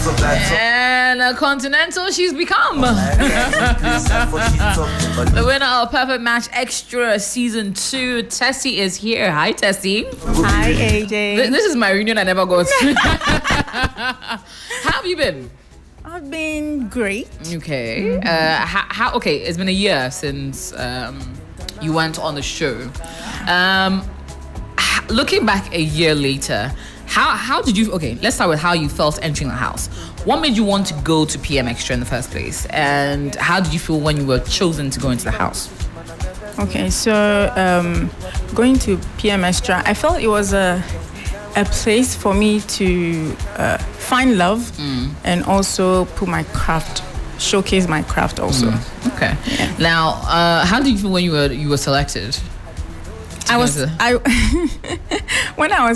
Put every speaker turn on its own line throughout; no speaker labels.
And a continental she's become. The winner of Perfect Match Extra Season 2, Tessie, is here. Hi, Tessie.
Hi, AJ.
This is my reunion I never got to. How have you been?
I've been great.
Okay. Okay, it's been a year since you went on the show. Looking back a year later, how did you... Okay, let's start with how you felt entering the house. What made you want to go to PM Extra in the first place? And how did you feel when you were chosen to go into the house?
Okay, so going to PM Extra, I felt it was a place for me to find love and also put my craft, showcase my craft also.
Okay.
Yeah.
Now, how did you feel when you were selected?
When I was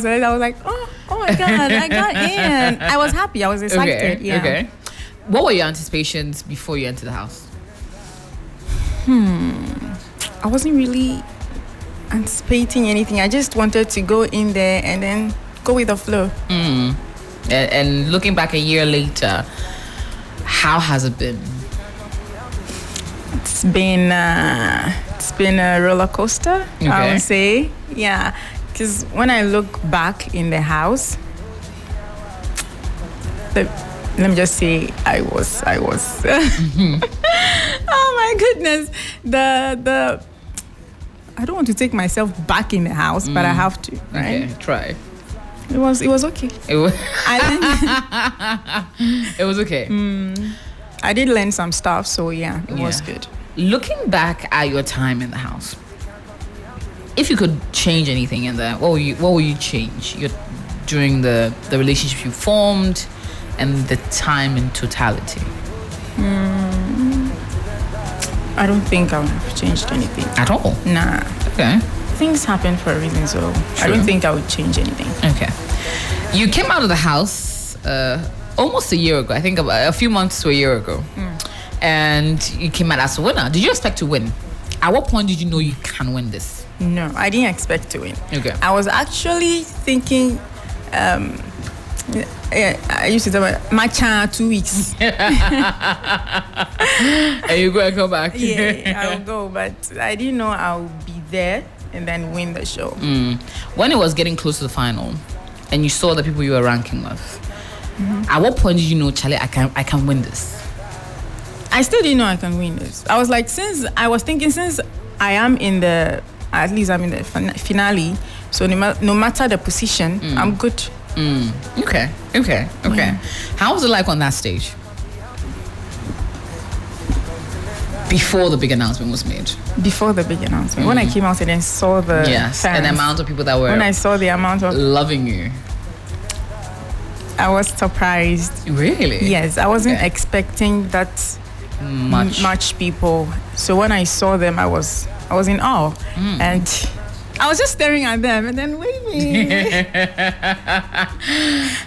selected, I was like, oh my God, I got in. I was happy. I was excited.
Okay. What were your anticipations before you entered the house?
I wasn't really anticipating anything. I just wanted to go in there and then go with the flow.
And looking back a year later, how has it been?
It's been a roller coaster,
Okay.
I would say. Yeah, because when I look back in the house, let me just say I was. Oh my goodness, the I don't want to take myself back in the house, but I have to. Right?
Okay, try.
It was okay.
It was.
I
It was okay.
I did learn some stuff, so yeah, it was good.
Looking back at your time in the house, if you could change anything in there, what will you change during the relationship you formed and the time in totality?
I don't think I would have changed anything.
At all?
Nah.
Okay.
Things happen for a reason, so I
True.
don't think I would change anything.
Okay. You came out of the house almost a year ago. I think about a few months to a year ago. And you came out as a winner. Did you expect to win? At what point did you know you can win this?
No, I didn't expect to win.
Okay.
I was actually thinking, I used to tell my matcha 2 weeks.
And you go and come back.
Yeah, I'll go, but I didn't know I'll be there and then win the show.
When it was getting close to the final, and you saw the people you were ranking with, at what point did you know, Charlie, I can win this?
I still didn't know I can win this. I was like, since I am in the, at least I'm in the finale, so no matter the position, I'm good.
Okay. How was it like on that stage? Before the big announcement was made.
Before the big announcement. When I came out and then saw the fans,
and the amount of people that were
when I saw the amount of
loving you.
I was surprised.
Really?
Yes, I wasn't expecting that much people. So when I saw them, I was in awe, and I was just staring at them and then waving.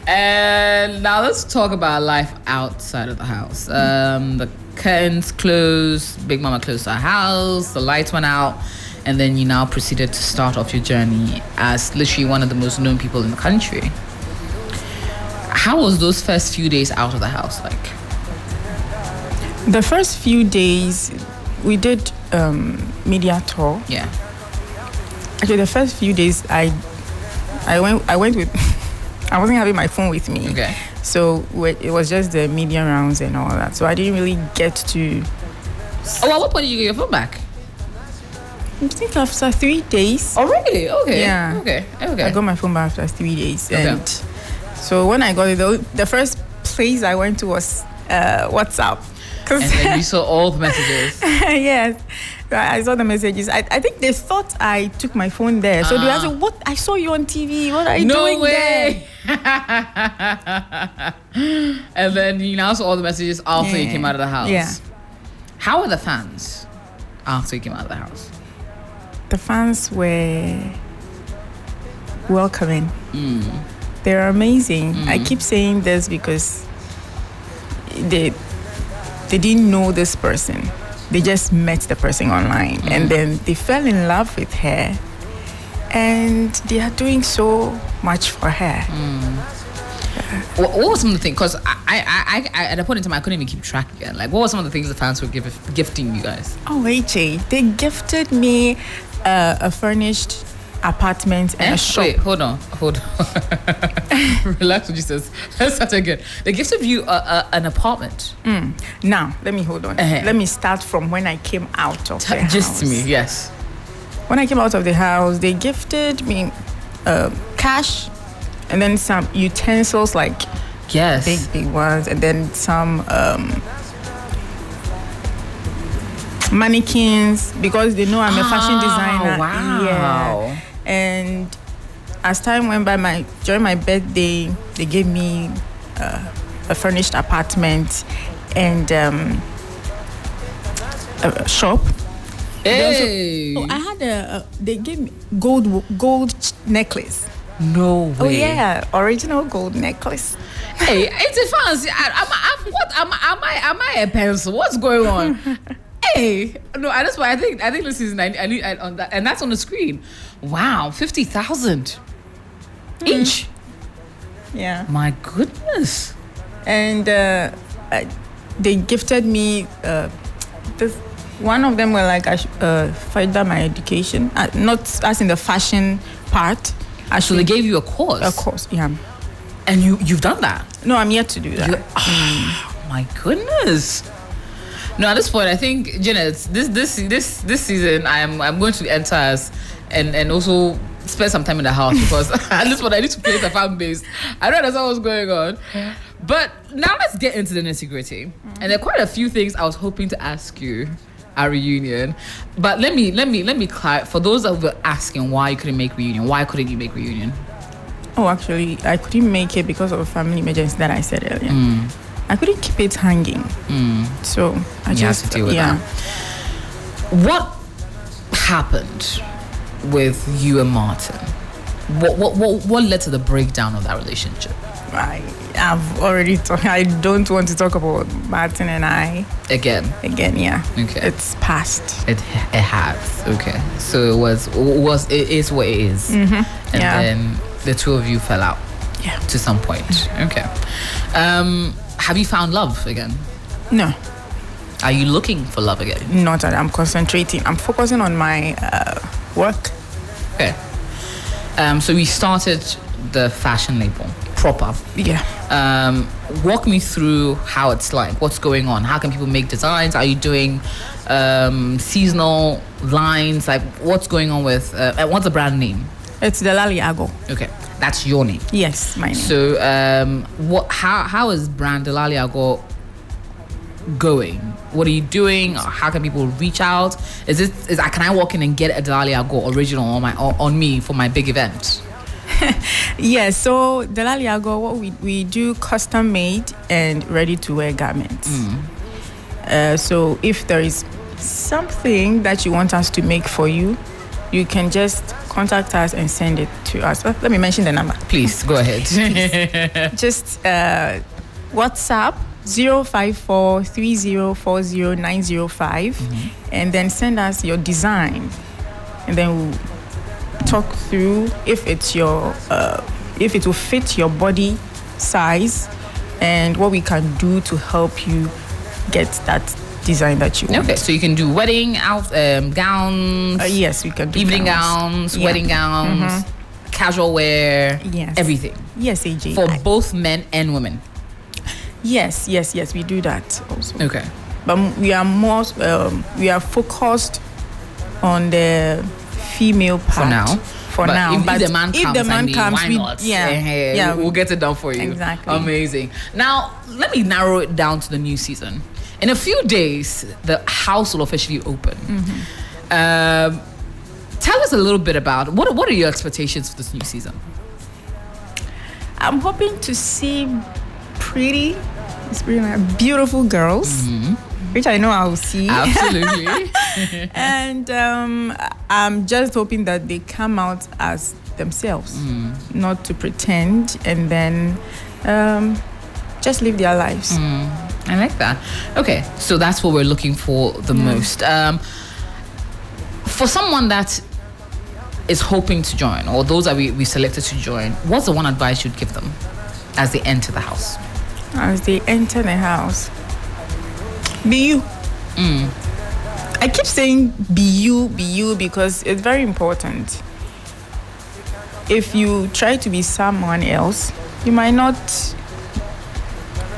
And now let's talk about life outside of the house. The curtains closed, Big Mama closed our house, the lights went out, and then you now proceeded to start off your journey as literally one of the most known people in the country. How was those first few days out of the house like?
The first few days, we did media tour.
Yeah.
Actually, the first few days, I went with. I wasn't having my phone with me.
Okay.
So it was just the media rounds and all that. So I didn't really get to.
Oh, at what point did you get your phone back?
I think after 3 days.
Oh, really? Okay.
Yeah.
Okay.
I got my phone back after 3 days,
Okay.
and so when I got it, the first place I went to was WhatsApp.
And then you saw all the messages.
Yes, I saw the messages. I think they thought I took my phone there. So they asked, "What? I saw you on TV. What are you doing there?"
And then you now saw all the messages after you came out of the house.
Yeah.
How were the fans after you came out of the house?
The fans were welcoming. They're amazing. I keep saying this because they didn't know this person. They just met the person online and then they fell in love with her, and they are doing so much for her.
What were some of the things? Because I at a point in time I couldn't even keep track again. Like, what were some of the things the fans were gifting you guys?
Oh, AJ, they gifted me a furnished apartment and a shop.
Wait, hold on. Relax, Jesus. Let's start again. They gifted you an apartment.
Now, let me hold on. Let me start from when I came out of the house.
Just to me, yes.
When I came out of the house, they gifted me cash and then some utensils, like big ones, and then some mannequins, because they know I'm a fashion designer.
Wow.
Yeah. And as time went by, during my birthday, they gave me a furnished apartment and a shop.
Hey.
I had they gave me gold necklace.
No way.
Oh yeah, original gold necklace.
Hey, it's a fancy. Am I a pencil? What's going on? Hey, no, that's why I think this season I need on that, and that's on the screen. Wow, 50,000 each.
Yeah.
My goodness.
And they gifted me this. One of them were like further my education, not as in the fashion part.
So they gave you a course.
A course, yeah.
And you've done that?
No, I'm yet to do that.
My goodness. No, at this point, I think, Janet, this season, I'm going to enter as and also spend some time in the house, because at this point I need to create a fan base. I don't understand what's going on. But now let's get into the nitty-gritty. And there are quite a few things I was hoping to ask you at reunion. But let me clarify, for those that were asking why you couldn't make reunion, why couldn't you make reunion?
Oh, actually, I couldn't make it because of a family emergency that I said earlier. I couldn't keep it hanging. So I just
have to deal with that. What happened with you and Martin? What led to the breakdown of that relationship?
I've already talked. I don't want to talk about Martin and I
again.
Yeah.
Okay.
It's past.
It has. Okay. So it is what it is. And then the two of you fell out.
Yeah.
To some point. Okay. Have you found love again?
No.
Are you looking for love again?
Not at all. I'm concentrating. I'm focusing on my work.
Okay. So we started the fashion label proper.
Yeah.
Walk me through how it's like. What's going on? How can people make designs? Are you doing seasonal lines? Like, what's going on with? What's the brand name?
It's Delaliago.
Okay, that's your name.
Yes, my name.
So, how is brand Delaliago going? What are you doing? How can people reach out? Can I walk in and get a Delaliago original on me for my big event?
Yes, so Delaliago, what we do custom made and ready to wear garments. So if there is something that you want us to make for you, you can just contact us and send it to us. Let me mention the number.
Please go ahead.
Just WhatsApp 05430400905 and then send us your design, and then we'll talk through if it's your if it will fit your body size and what we can do to help you get that design that you want.
Okay, so you can do wedding gowns.
Yes, we can do
evening gowns, wedding gowns, casual wear.
Yes,
everything.
Yes, AJ.
For both men and women.
Yes, we do that also.
Okay,
but we are more we are focused on the female part for now.
But if the man comes, why not?
Yeah,
we'll get it done for you.
Exactly.
Amazing. Now, let me narrow it down to the new season. In a few days, the house will officially open. Tell us a little bit about what are your expectations for this new season?
I'm hoping to see pretty, beautiful girls, which I know I will see.
Absolutely.
And I'm just hoping that they come out as themselves, not to pretend, and then just live their lives.
I like that. Okay, so that's what we're looking for the most. For someone that is hoping to join, or those that we selected to join, what's the one advice you'd give them? as they enter the house?
As they enter the house, be you. I keep saying be you because it's very important. If you try to be someone else, you might not.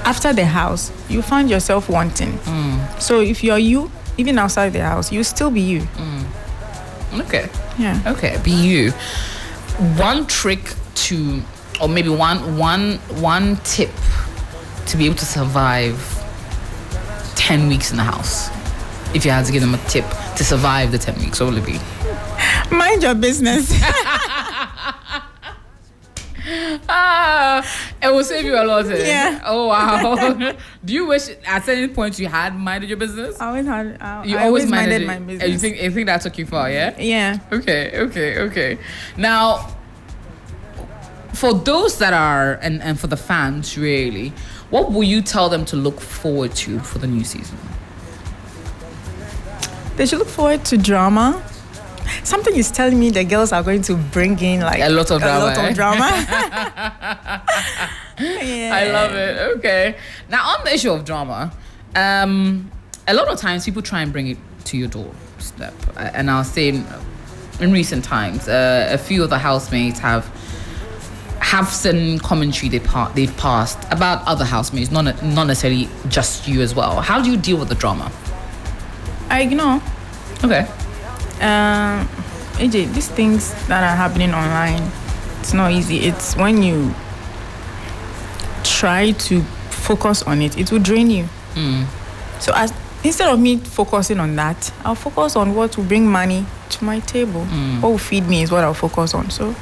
After the house, you find yourself wanting. So if you're you, even outside the house, you still be you.
Okay.
Yeah.
Okay, be you. One trick to, or maybe one tip to be able to survive 10 weeks in the house. If you had to give them a tip to survive the 10 weeks, what would it be?
Mind your business.
It will save you a lot.
Yeah.
Oh wow. Do you wish at any point you had minded your business?
I
I
always minded my business.
And you think that took you far, yeah?
Yeah.
Okay. Now, for those that are and for the fans really, what will you tell them to look forward to for the new season?
They should look forward to drama. Something is telling me the girls are going to bring in like
a lot of drama.
Yeah.
I love it. Okay. Now on the issue of drama, a lot of times people try and bring it to your doorstep. And I'll say in recent times, a few of the housemates have certain commentary they've passed about other housemates, not necessarily just you as well. How do you deal with the drama?
I ignore.
Okay.
AJ, these things that are happening online, it's not easy. It's when you try to focus on it, it will drain you. So instead of me focusing on that, I'll focus on what will bring money to my table. What will feed me is what I'll focus on. So,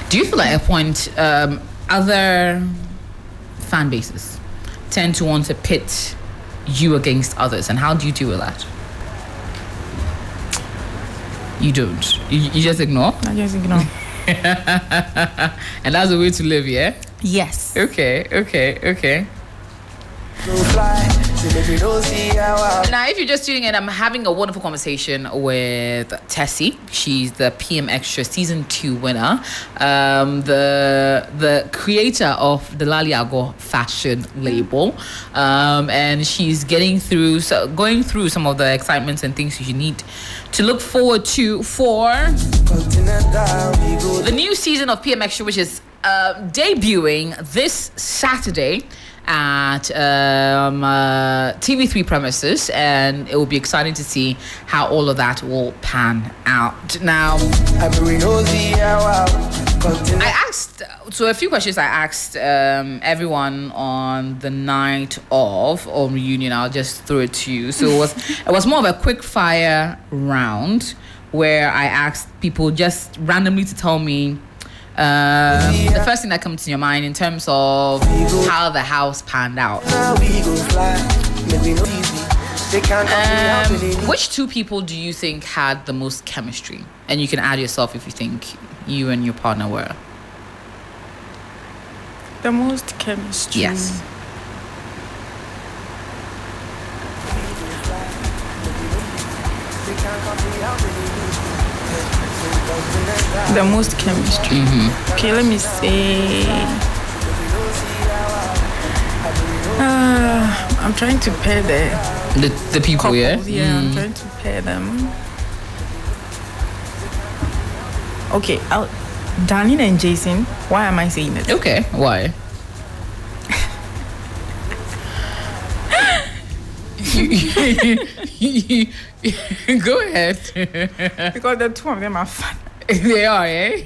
do you feel like at a point other fan bases tend to want to pit you against others, and how do you deal with that? You don't. You just ignore?
I just ignore.
And that's the way to live, yeah?
Yes.
Okay. Now, if you're just tuning in, I'm having a wonderful conversation with Tessa. She's the PM Extra Season 2 winner, the creator of the Laliago fashion label, and she's going through some of the excitements and things you need to look forward to for the new season of PM Extra, which is debuting this Saturday at TV3 premises, and it will be exciting to see how all of that will pan out. Now, I asked, so a few questions I asked everyone on the night of reunion. I'll just throw it to you. So it was more of a quick fire round where I asked people just randomly to tell me the first thing that comes to your mind in terms of how the house panned out. Which two people do you think had the most chemistry? And you can add yourself if you think you and your partner were.
The most chemistry?
Yes.
The most chemistry. Okay, let me say. I'm trying to pair
the people,
couples,
yeah?
Yeah, I'm trying to pair them. Okay, Darlene and Jason. Why am I saying it?
Okay, why? Go ahead.
Because the two of them are fun.
They are, eh?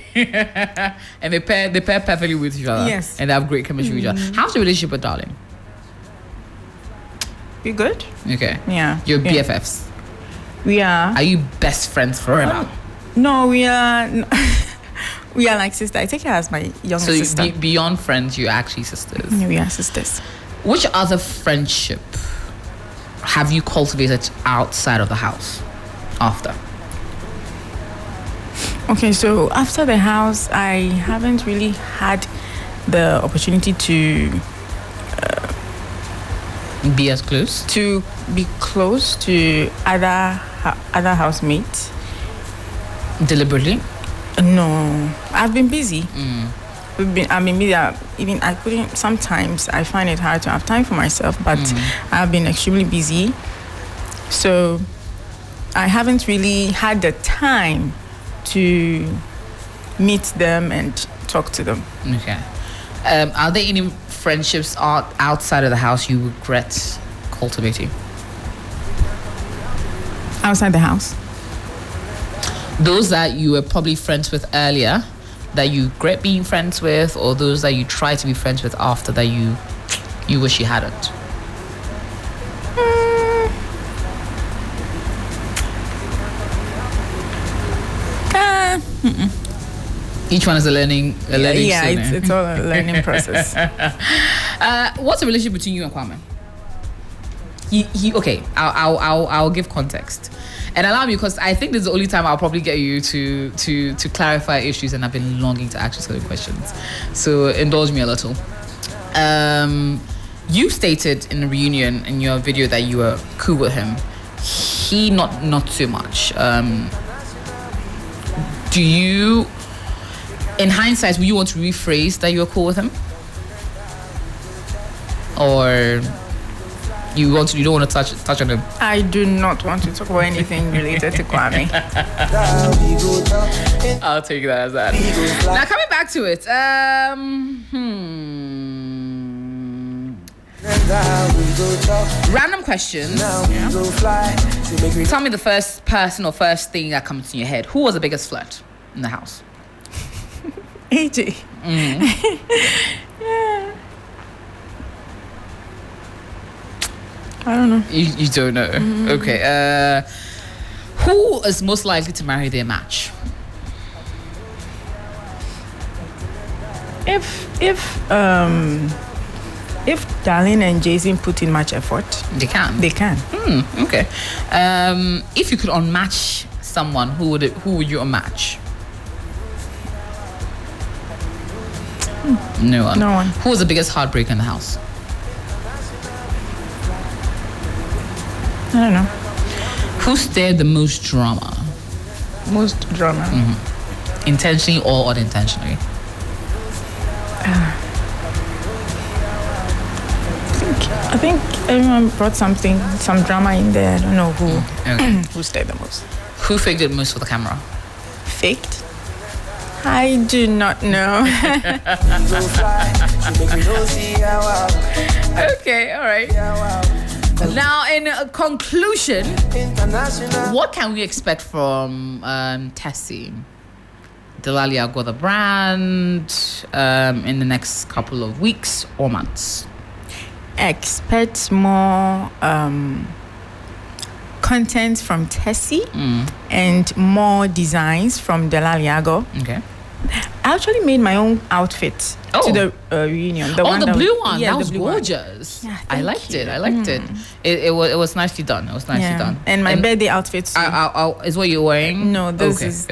And they pair perfectly with each other.
Yes.
And they have great chemistry with each other. How's your relationship with Darling?
We good?
Okay.
Yeah.
You're
yeah.
BFFs.
We are.
Are you best friends forever?
No, we are. We are like sisters. I take her as my younger sister.
So beyond friends, you're actually sisters.
Yeah, we are sisters.
Which other friendship have you cultivated outside of the house after?
Okay, so after the house, I haven't really had the opportunity to
be as close?
To be close to other housemates.
Deliberately?
No, I've been busy. I mean, even I couldn't. Sometimes I find it hard to have time for myself, but I've been extremely busy, so I haven't really had the time to meet them and talk to them.
Okay. Are there any friendships outside of the house you regret cultivating?
Outside the house?
Those that you were probably friends with earlier, that you regret being friends with, or those that you try to be friends with after that you wish you hadn't? Each one is a learning.
Yeah, it's all a learning process.
What's the relationship between you and Kwame? Okay. I'll give context, and allow me, because I think this is the only time I'll probably get you to clarify issues, and I've been longing to ask you certain questions. So indulge me a little. You stated in the reunion in your video that you were cool with him. He not too much. Do you, in hindsight, will you want to rephrase that you're cool with him, or you don't want to touch on him?
I do not want to talk about anything related to Kwame.
I'll take that as that. Now coming back to it, random questions. Yeah. Tell me the first person or first thing that comes to your head. Who was the biggest flirt in the house?
AJ.
Mm-hmm.
Yeah. I don't know.
You don't know. Okay. Who is most likely to marry their match?
If Darlene and Jason put in much effort,
They can. Okay. If you could unmatch someone, who would you unmatch? No one.
No one.
Who was the biggest heartbreak in the house?
I don't know.
Who stirred the most drama?
Most drama.
Intentionally or unintentionally?
I think everyone brought some drama in there. I don't know who
Okay.
who stayed the most.
Who faked it most for the camera?
Faked? I do not know.
Okay, all right. Now, in conclusion, what can we expect from Tessa, Delalia Go the brand, in the next couple of weeks or months?
Expect more content from Tessie and more designs from Delaliago.
Okay.
I actually made my own outfit to the reunion.
The blue one. Yeah, that was gorgeous.
Yeah,
I liked it. It was nicely done. It was nicely done.
And my birthday outfit too.
Is what you're wearing?
No, this is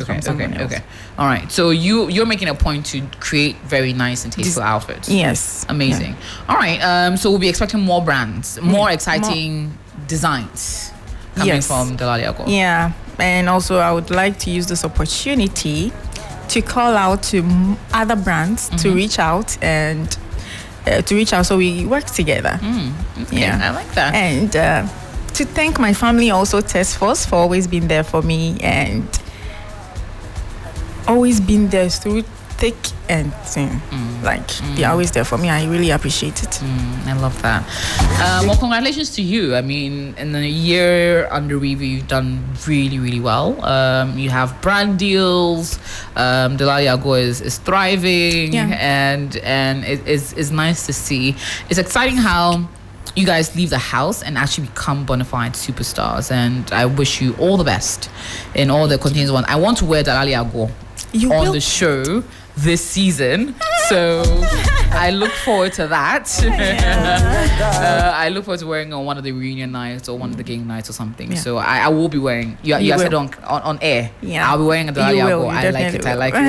from someone else.
Okay. All right. So you're making a point to create very nice and tasteful outfits.
Yes.
Amazing.
Yeah.
All right. So we'll be expecting more brands, more exciting designs coming from Delaliago.
Yeah. And also I would like to use this opportunity to call out to other brands to reach out so we work together.
Okay, yeah, I like that.
And to thank my family also, Tessa, for always being there for me and always been there through thick and thin. They're always there for me. I really appreciate it.
I love that. Well, congratulations to you. I mean, in a year under review, you've done really, really well. You have brand deals. Delaliago is thriving, and it's nice to see. It's exciting how you guys leave the house and actually become bona fide superstars. And I wish you all the best in all the continuous ones. I want to wear Delaliago on the show this season, so I look forward to that. I look forward to wearing on one of the reunion nights or one of the game nights or something. So I will be wearing. You said on air.
Yeah,
I'll be wearing a Delaliago. I like it.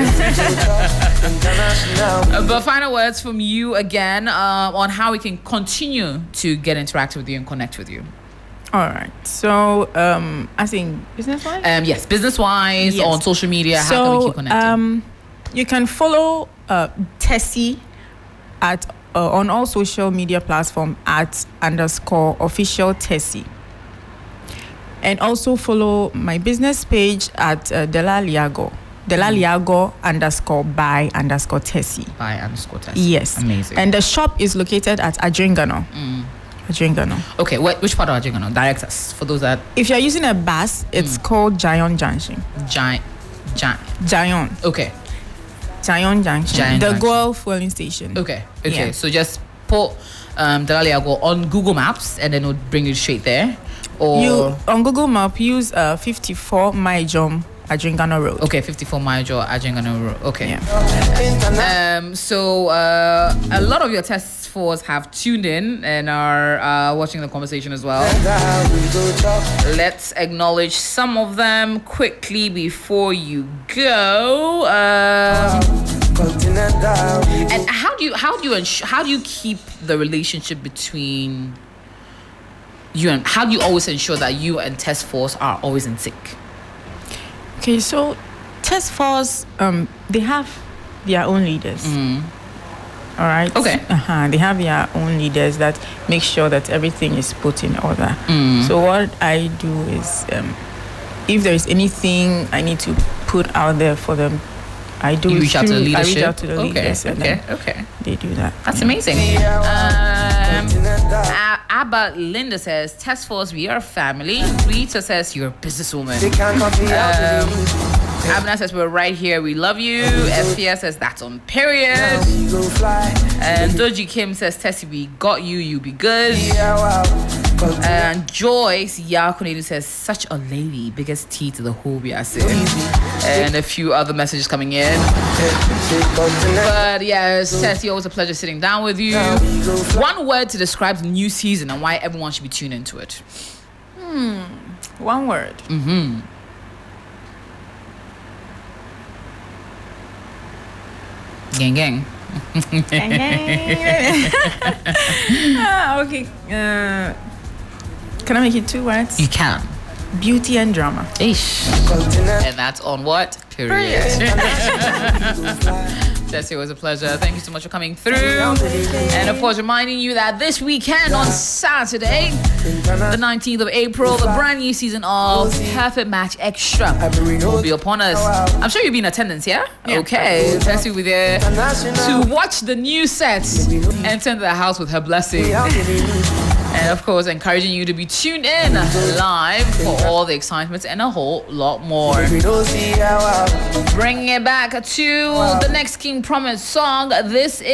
But final words from you again on how we can continue to get interactive with you and connect with you.
All right. So I think business-wise.
Yes, business-wise on social media. How can we keep connecting?
You can follow Tessie at on all social media platforms at _official Tessie. And also follow my business page at Delaliago. Delaliago _by_Tessie.
By_Tessie.
Yes.
Amazing.
And the shop is located at Adjingano. Adjingano.
Okay, which part of Adjingano? Direct us for those that.
If you're using a bus, it's called Jayon Junction. Jayon.
Okay.
Jayon Junction.
Jayon
the
Junction.
Goal fueling station.
Okay.
Yeah.
So just put Delaliago on Google Maps and then it'll bring you straight there. Or
You on Google Map use 54 Maijom Adjingano Road.
okay, 54 Majo Adjingano Road. Okay.
Yeah.
So a lot of your test force have tuned in and are watching the conversation as well. Let's acknowledge some of them quickly before you go. And how do you keep the relationship between you and how do you always ensure that you and test force are always in sync?
Okay, so task force, they have their own leaders. All right.
Okay.
They have their own leaders that make sure that everything is put in order. So what I do is, if there is anything I need to put out there for them, I do.
You reach out to the leadership.
I reach out to the leaders.
Okay.
They do that.
That's amazing. Abba Linda says, Task Force, we are family. Rita says, you're a businesswoman. Abna says, we're right here. We love you. Espia says, that's on period. And Doji Kim says, Tessie, we got you. You be good. And Joyce Yakunelu says, such a lady. Biggest T to the whole Biase. And a few other messages coming in. But yes, Tessie, always a pleasure sitting down with you. One word to describe the new season and why everyone should be tuned into it.
One word.
Gang, gang.
Okay. Can I make it 2 words?
You can.
Beauty and drama.
Ish. And that's on what? Period. Tessie, it was a pleasure. Thank you so much for coming through. And of course, reminding you that this weekend on Saturday, the 19th of April, the brand new season of Perfect Match Extra will be upon us. I'm sure you'll be in attendance, yeah? Okay. Tessie will be there to watch the new set and enter the house with her blessing. And of course, encouraging you to be tuned in live for all the excitement and a whole lot more. Bringing it back to the next King Promise song. This is